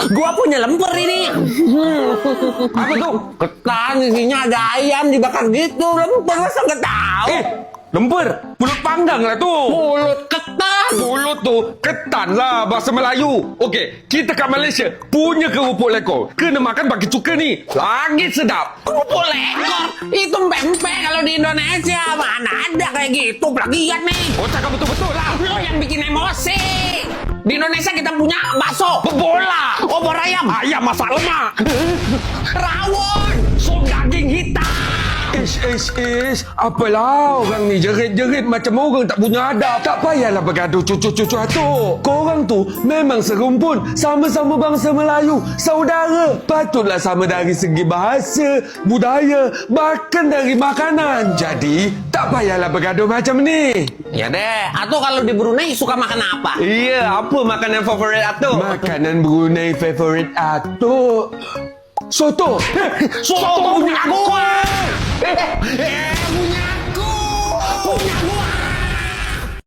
Gua punya lemper ini. Apa tuh? Ketan isinya ada ayam dibakar gitu. Lemper masa nggak tahu? Lemper. Pulut panggang lah tu. Mulut ketan. Mulut tu ketan lah bahasa Melayu. Okey, kita kat Malaysia punya kerupuk lekor. Kena makan pakai cuka ni. Lagi sedap. Kerupuk lekor. Itu pempek kalau di Indonesia. Mana ada kayak gitu. Plagiat nih. Oh, cakap betul-betul lah. Lo yang bikin emosi. Di Indonesia kita punya bakso. Bola. Obor ayam. Ayam masak lemak. Rawon. Sop daging hitam. Ish. Apalah orang ni jerit-jerit macam orang tak punya adab. Tak payahlah bergaduh cucu-cucu atuk. Korang tu memang serumpun. Sama-sama bangsa Melayu. Saudara. Patutlah sama dari segi bahasa, budaya, bahkan dari makanan. Jadi, tak payahlah bergaduh macam ni. Ya deh. Atau kalau di Brunei suka makan apa? Iya, apa makanan favorit atuk? Makanan Brunei favorit atuk. Soto. Soto punya aku.